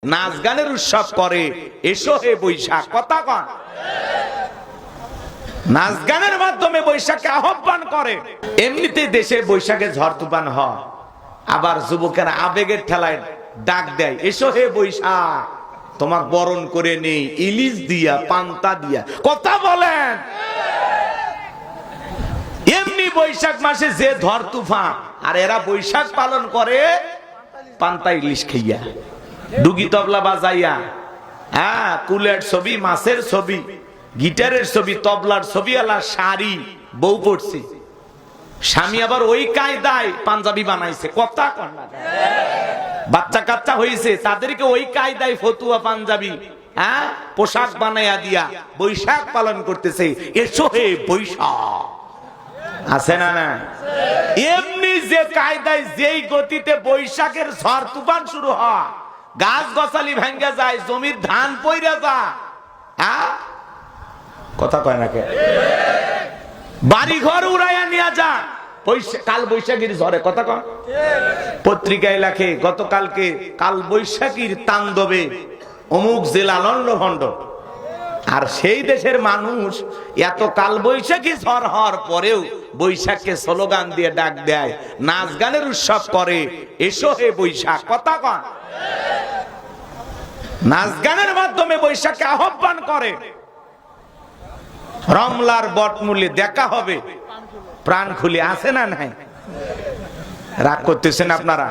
নাচ গানের উৎসব করে, এসো হে বৈশাখ, কথা কন। নাচ গানের মাধ্যমে বৈশাখকে আহ্বান করে। এমনিতে দেশে বৈশাখে ঝড় তুফান হয়, আবার যুবকেরা আবেগের ঠেলায় ডাক দেয়, এসো হে বৈশাখ, তোমাক বরণ করে নেই ইলিশ দিয়া পান্তা দিয়া, কথা বলেন। এমনি বৈশাখ মাসে যে ঝড় তুফান, আর এরা বৈশাখ পালন করে পান্তা ইলিশ খাইয়া, ডুগি তবলা বাজাইয়া, হ্যাঁ, কুলের ছবি, মাছের ছবি, গিটারের ছবি, তবলার ছবি, আলা শাড়ি বউ পড়ছে, স্বামী আবার ওই কায়দায় পাঞ্জাবি বানাইছে, কথা কন না। বাচ্চা কাচ্চা হয়েছে, তাদেরকে ওই কায়দায় ফতুয়া পাঞ্জাবি, হ্যাঁ, পোশাক বানাইয়া দিয়া বৈশাখ পালন করতেছে, এসো হে বৈশাখ। আছে না না? এমনি যে কায়দায়, যেই গতিতে বৈশাখের ঝড় তুফান শুরু হয়, গাছ গছালি ভেঙ্গে যায়, জমির ধান পইরা যায়, হ্যাঁ, কথা কয় না কে, বাড়ি ঘর উড়াইয়া নিয়ে যা কাল বৈশাখীর ঝড়ে, কথা কয়। পত্রিকায় লেখে গতকালকে কাল বৈশাখীর তাণ্ডবে অমুক জেলা লন্ডভন্ড। আর সেই দেশের মানুষ এত কাল বৈশাখী ঝড় হওয়ার পরেও বৈশাখকে স্লোগান দিয়ে ডাক দেয়, নাচ গানের উৎসব করে, এসো হে বৈশাখ, কথা কন। নাচ গানের মাধ্যমে বৈশাখকে আহ্বান করে। রমলার বটমূলে দেখা হবে, প্রাণ খুলে, আছে না নাই? রাগ করতেছেন আপনারা?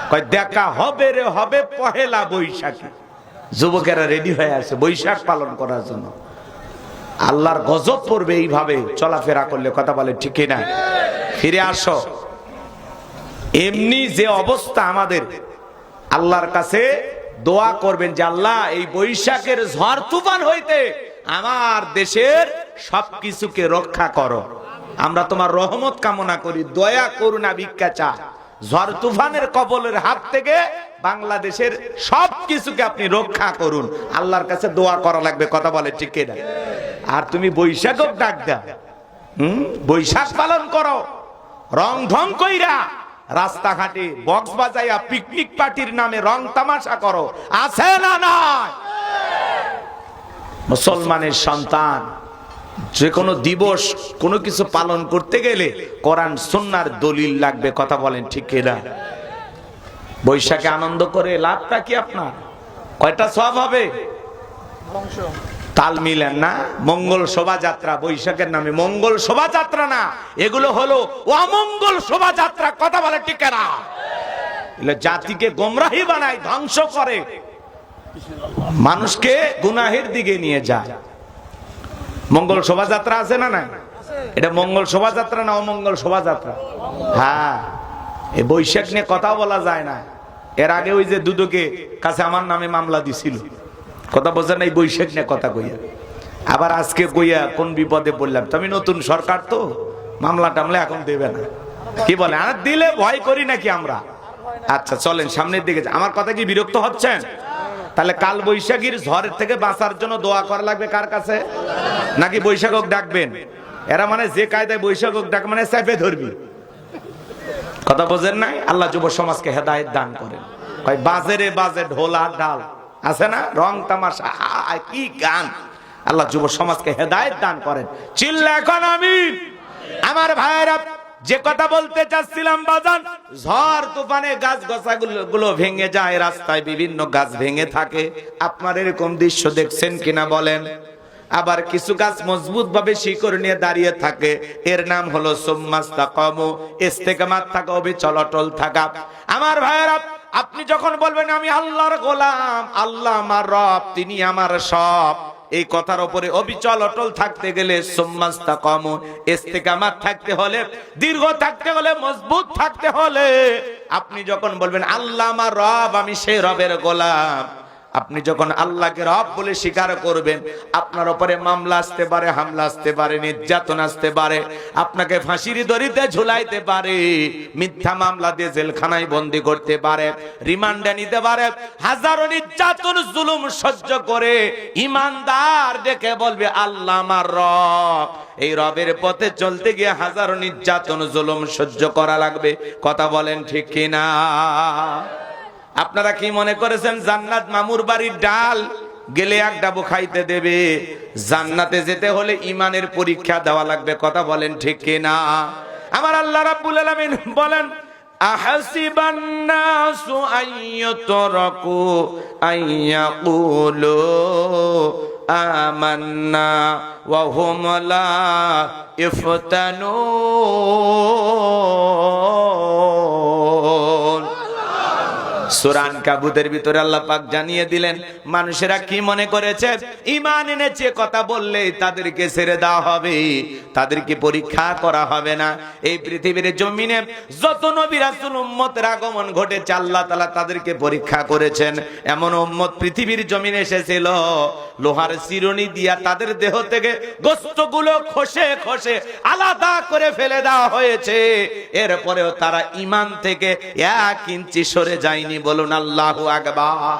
কয় দেখা হবে রে, হবে পহেলা বৈশাখী। যুবকেরা রেডি হয়ে আছে বৈশাখ পালন করার জন্য। আল্লাহর গজব পড়বে এইভাবে চলাফেরা করলে, কথা বলে ঠিক না? ফিরে আসো। এমনি যে অবস্থা আমাদের, আল্লাহর কাছে দোয়া করবেন যে আল্লাহ, এই বৈশাখের ঝড় তুফান হইতে আমার দেশের সবকিছুকে রক্ষা করো। আমরা তোমার রহমত কামনা করি, দয়া করুণা ভিক্ষা চা। ঝড় তুফানের কবলের হাত থেকে বাংলাদেশের সবকিছুকে আপনি রক্ষা করুন, আল্লাহর কাছে দোয়া করা লাগবে, কথা বলে ঠিক না? আর তুমি বৈশাখ ডাক দাও, বৈশাখ পালন করো, রং ঢং কইরা রাস্তাঘাটে বক্স বাজাইয়া পিকনিক পার্টির নামে রং তামাশা করো, আছে না নাই? মুসলমানের সন্তান যে কোনো দিবস, কোনো কিছু পালন করতে গেলে কোরআন সুন্নাহর দলিল লাগবে, কথা বলেন ঠিক না? বৈশাখে আনন্দ করে লাভটা কি আপনার? কয়টা সওয়াব হবে? তাল মিলেন না? মঙ্গল শোভাযাত্রা, বৈশাখের নামে মঙ্গল শোভাযাত্রা না, এগুলো হলো অমঙ্গল শোভাযাত্রা, কথা বলে ঠিক না? এগুলো জাতিকে গোমরাহি বানায়, ধ্বংস করে, মানুষকে গুনাহের দিকে নিয়ে যায়। মঙ্গল শোভাযাত্রা আছে না নাই? এটা মঙ্গল শোভাযাত্রা না অমঙ্গল শোভাযাত্রা? হ্যাঁ, এই বৈশাখ নিয়ে কথা বলা যায় না। এর আগে ওই যে দুদকে কাছে আমার নামে মামলা দিছিল, কথা বোঝেন, এই বৈশাখ নিয়ে কথা কইয়া। আবার আজকে কইয়া কোন বিপদে বললাম, তুমি নতুন সরকার তো, মামলা টামলা এখন দেবে না, কি বলে? আর দিলে ভয় করি নাকি আমরা? আচ্ছা চলেন সামনের দিকে। আমার কথা কি বিরক্ত হচ্ছেন? তাহলে কাল বৈশাখীর ঝড়ের থেকে বাঁচার জন্য দোয়া করা লাগবে কার কাছে? নাকি বৈশাখ ডাকবেন? এরা মানে যে কায়দায় বৈশাখ ডাক মানে চাপে ধরবি, কথা বোঝেন নাই? আল্লাহ যুব সমাজকে হেদায়েত দান করেন। বাজে রে বাজে, ঢোলা ঢাল, আছে না, রং তামাশা, কি গান! আল্লাহ যুব সমাজকে হেদায়েত দান করেন। চিল্লা এখন আমিন। আমার ভাইয়েরা, যে কথা বলতে চাচ্ছিলাম বাজান, ঝড় তুফানে গাছ গুলো ভেঙে যায়, রাস্তায় বিভিন্ন গাছ ভেঙে থাকে। আপনার এরকম দৃশ্য দেখছেন কিনা বলেন? আবার কিছু গাছ মজবুত ভাবে শিকড় নিয়ে দাঁড়িয়ে থাকে, এর নাম হলো সুম্মাস্তাকামু, ইস্তেকামাত থাকা, অবিচল অটল থাকা। আমার ভাইয়েরা, আপনি যখন বলবেন আমি আল্লাহর গোলাম, আল্লাহ আমার রব, তিনি আমার সব, এই কথার উপরে অবিচল অটল থাকতে গেলে সুম্মাস্তাকামু, ইস্তেকামাত থাকতে হলে, দীর্ঘ থাকতে হলে, মজবুত থাকতে হলে, আপনি যখন বলবেন আল্লাহ আমার রব, আমি সেই রবের গোলাম, আপনি যখন আল্লাহকে রব বলে স্বীকার করবেন, আপনার উপরে মামলা আসতে পারে, হামলা আসতে পারে, নির্যাতন আসতে পারে, আপনাকে ফাঁসির দড়িতে ঝুলাইতে পারে, মিথ্যা মামলা দিয়ে জেলখানায় বন্দী করতে পারে, রিমান্ডে নিতে পারে। হাজারো নির্যাতন জুলুম সহ্য করে ইমানদার দেখে বলবে আল্লাহ আমার রব, এই রবের পথে চলতে গিয়ে হাজারো নির্যাতন জুলুম সহ্য করা লাগবে, কথা বলেন ঠিক কিনা? আপনারা কি মনে করেছেন জান্নাত মামুর বাড়ির ডাল গেলে এক ডাবু খাইতে দেবে? জান্নাতে যেতে হলে ইমানের পরীক্ষা দেওয়া লাগবে। কথা বলেন ঠিক কিনা? আমার আল্লাহ রাব্বুল আলামিন বলেন, আহাসিবান নাসু আইয়ুতরাকু আইয়াকুলু আমান্না ওয়া হুম লা ইফতানুন। সূরা আনকাবুতের ভিতরে আল্লাহ পাক জানিয়ে দিলেন, মানুষেরা কি মনে করেছে ঈমান এনেছে কথা বললে তাদেরকে ছেড়ে দেওয়া হবে, তাদেরকে পরীক্ষা করা হবে না। এই পৃথিবীর জমিনে যত নবী রাসূল উম্মতের আগমন ঘটেছে আল্লাহ তাআলা তাদেরকে পরীক্ষা করেছেন। এমন উম্মত পৃথিবীর জমিনে এসেছিল লোহার চিরুনি দিয়া তাদের দেহ থেকে গোশতগুলো খসে খসে আলাদা করে ফেলে দেওয়া হয়েছে, এরপরেও তারা ঈমান থেকে 1 ইঞ্চি সরে যায়নি। বলুন আল্লাহু আকবার।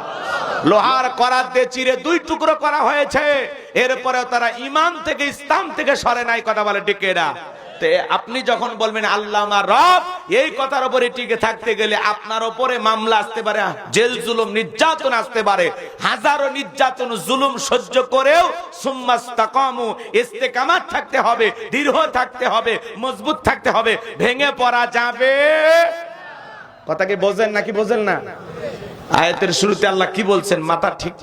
লোহার করাত দিয়ে চিরে 2 টুকরো করা হয়েছে, এরপরেও তারা ঈমান থেকে ইসলাম থেকে সরে নাই। কথা বলে ঠিক কিনা? আপনি যখন বলবেন আল্লাহ আমার রব, এই কথার উপরে টিকে থাকতে গেলে আপনার উপরে মামলা আসতে পারে, জেল জুলুম নির্যাতন আসতে পারে। হাজারো নির্যাতন জুলুম সহ্য করেও সুম্মাস্তাকামু, ইস্তেকামাত থাকতে হবে, দৃঢ় থাকতে হবে, মজবুত থাকতে হবে। ভেঙে পড়া যাবে। কথা কি বোঝেন নাকি বোঝেন না? আয়াতের শুরুতে আল্লাহ কি বলছেন মাথা ঠিক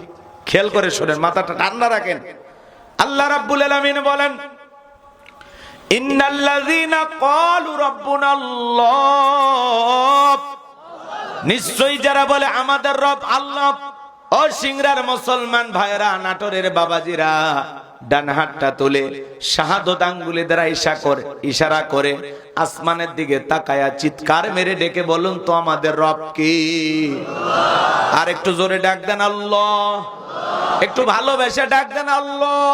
খেয়াল করে শোনেন, মাথাটা ঠান্ডা রাখেন। আল্লাহ রাব্বুল আলামিন বলেন, ইন্নাল্লাযীনা ক্বালু রাব্বুনাল্লাহ, নিশ্চয়ই যারা বলে আমাদের রব আল্লাহ। ও সিংড়ার মুসলমান ভাইরা, নাটোরের বাবাজিরা, ডান হাতটা তুলে শাহাদত আঙ্গুলে দ্বারা ইশারা করে আসমানের দিকে তাকায়া চিৎকার মেরে ডেকে বলুন তো আমাদের রব কি? আর একটু জোরে ডাক দেন আল্লাহ। একটু ভালোবেসে ডাক দেন আল্লাহ।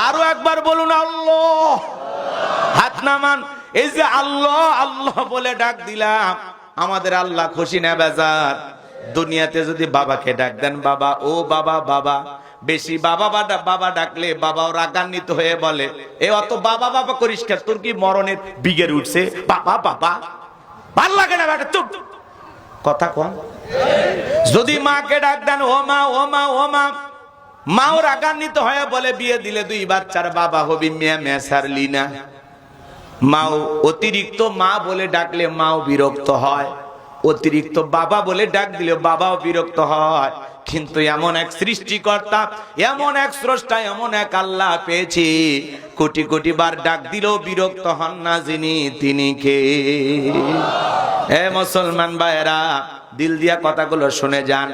আরো একবার বলুন আল্লাহ। হাত নামান। এই যে আল্লাহ আল্লাহ বলে ডাক দিলাম, আমাদের আল্লাহ খুশি না বেজার? দুনিয়াতে যদি বাবাকে ডাক দেন বাবা, ও বাবা, বাবা বেশি বাবা বাবা ডাকলে বাবাও রাগান্বিত হয়ে বলে, এ অত বাবা বাবা করিস কেন? তোর কি মরণের বিগের উঠছে? বাবা বাবা ভাল লাগে না বেটা, চুপ। কথা কম। যদি মাকে ডাক দেন ও মা, ও মা, ও মা, মাও রাগান্বিত হয়ে বলে, বিয়ে দিলে 2 বাচ্চার বাবা হবি, মেয়ে মেয়ে ছাড়লি না। মাও অতিরিক্ত মা বলে ডাকলে মাও বিরক্ত হয়, অতিরিক্ত বাবা বলে ডাক দিলে বাবাও বিরক্ত হয়। কিন্তু এমন এক সৃষ্টিকর্তা, এমন এক স্রষ্টা, এমন এক আল্লাহ পেয়েছি, কোটি কোটি বার ডাক দিলেও বিরক্ত হন না যিনি, তিনি কে? হে মুসলমান ভাইরা, দিল দিয়া কথাগুলো শুনে যান।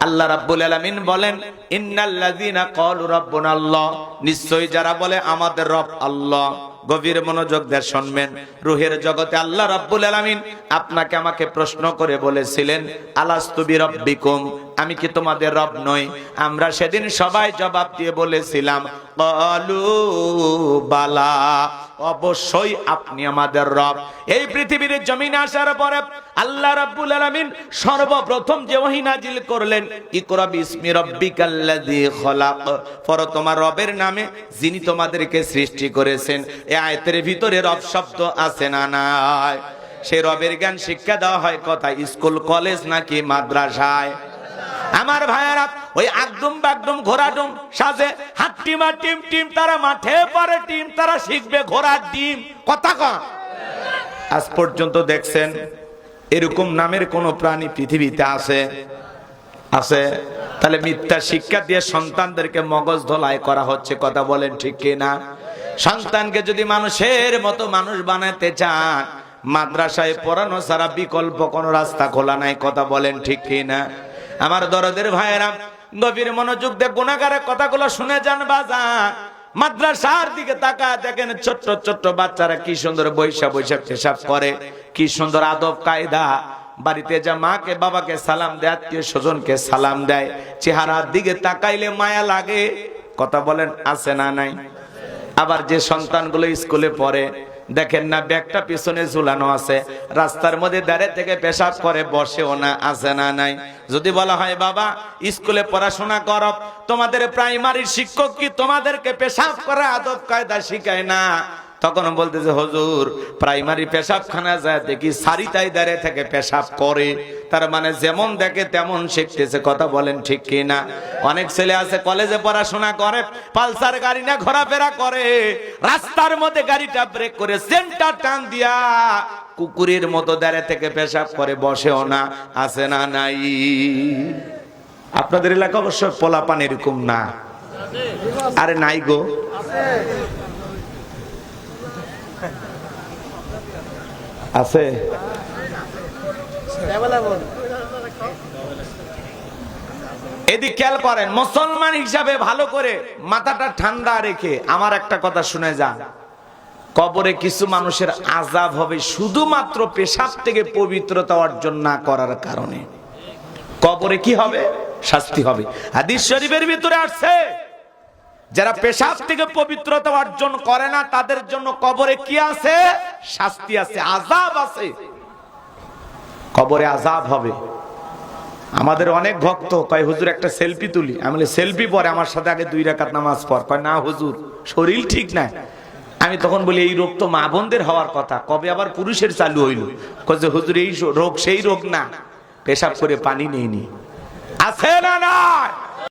আল্লাহ রাব্বুল আলামিন বলেন, ইন্নাল্লাযীনা ক্বালু রাব্বুনাল্লাহ, নিশ্চয়ই যারা বলে আমাদের রব আল্লাহ। গভীর মনোযোগ দিয়ে শুনবেন। রূহের জগতে আল্লাহ রাব্বুল আলামিন আপনাকে আমাকে প্রশ্ন করে বলেছিলেন, আলাস্তু বিরাব্বিকুম, আমি কি তোমাদের রব নই? আমরা সেদিন সবাই জবাব দিয়ে বলেছিলাম, ক্বালু বালা, অবশ্যই আপনি আমাদের রব। এই পৃথিবীর জমিনে আসার পরে আল্লাহ রাব্বুল আলামিন সর্বপ্রথম যে ওহী নাজিল করলেন, ইকরা বিসমি রাব্বিকাল্লাযী খলাক, পড়ো তোমার রবের নামে যিনি তোমাদেরকে সৃষ্টি করেছেন। এই আয়াতের ভিতরে রব শব্দ আছে না নাই? সেই রবের জ্ঞান শিক্ষা দেওয়া হয় কোথায়? স্কুল, কলেজ নাকি মাদ্রাসায়? আমার ভাইয়েরা, ওই একদম বাগদম ঘোড়াডুম সাজে হাট্টিমা টিম টিম, তারা মাঠে পড়ে টিম, তারা শিখবে ঘোড়ার ডিম। কথা কন। আজ পর্যন্ত দেখছেন এরকম নামের কোন প্রাণী পৃথিবীতে আছে? আছে? তাহলে মিথ্যা শিক্ষা দিয়ে সন্তানদেরকে মগজ ধোলাই করা হচ্ছে। কথা বলেন ঠিক কিনা? সন্তানকে যদি মানুষের মতো মানুষ বানাতে চান, মাদ্রাসায় পড়ানো ছাড়া বিকল্প কোন রাস্তা খোলা নাই। কথা বলেন ঠিক কিনা? আমার দরদের ভাইয়েরা, গভীর মনোযোগ দিয়ে গুনাহগারের কথাগুলো শুনে যান বাজান। মাদ্রাসার দিকে তাকায় দেখেন ছোট্ট ছোট্ট বাচ্চারা কি সুন্দর বৈশা বৈশা পেশাব করে, কি সুন্দর আদব কায়দা। বাড়িতে যা মাকে বাবাকে সালাম দেয়, আত্মীয় স্বজনকে সালাম দেয়, চেহারার দিকে তাকাইলে মায়া লাগে। কথা বলেন আছে না নাই? আবার যে সন্তানগুলো স্কুলে পড়ে দেখেন না, ব্যাগটা পিছনে ঝুলানো আছে, রাস্তার মধ্যে দাঁড়িয়ে থেকে পেশাব করে, বসেও না, আছে না নাই? যদি বলা হয় বাবা স্কুলে পড়াশোনা করো, তোমাদের প্রাইমারির শিক্ষক কি তোমাদেরকে পেশাব করা আদব কায়দা শিখায় না? তখন বলতেছে হুজুর প্রাইমারি পেশাবখানা যায় দেখি সারিতাই দাঁড়িয়ে থেকে পেশাব করে, তার মানে যেমন দেখে তেমন শিখতেছে। কথা বলেন ঠিক কি না? অনেক ছেলে আছে কলেজে পড়াশোনা করে, পালসার গাড়ি না ঘোরাফেরা করে, রাস্তার মধ্যে গাড়িটা ব্রেক করে সেন্টার টান দিয়া কুকুরের মতো দাঁড়িয়ে থেকে পেশাব করে, বসেও না। আছে না নাই? আপনাদের এলাকা অবশ্য পোলাপান এরকম না। আরে নাই গো, আছে। এদিক খেয়াল করেন, মুসলমান হিসাবে ভালো করে মাথাটা ঠান্ডা রেখে আমার একটা কথা শুনে যান। কবরে কিছু মানুষের আযাব হবে শুধুমাত্র পেশাব থেকে পবিত্রতা অর্জন না করার কারণে। কবরে কি হবে? শাস্তি হবে। হাদিস শরীফের ভিতরে আসছে, যারা পেশাব থেকে পবিত্রতা অর্জন করে না তাদের জন্য কবরে কি আছে? শাস্তি আছে, আযাব আছে। কবরে আযাব হবে। আমাদের অনেক ভক্ত কয় হুজুর একটা সেলফি তুলি। আমি বলি সেলফি পরে আমার সাথে আগে 2 রাকাত নামাজ পড়। কয় না হুজুর শরীর ঠিক নাই। আমি তখন বলি এই রোগ তো মা বোনদের হওয়ার কথা, কবে আবার পুরুষের চালু হইল? কয় যে হুজুর এই রোগ সেই রোগ না, পেশাব করে পানি নেইনি। আছে না নাই?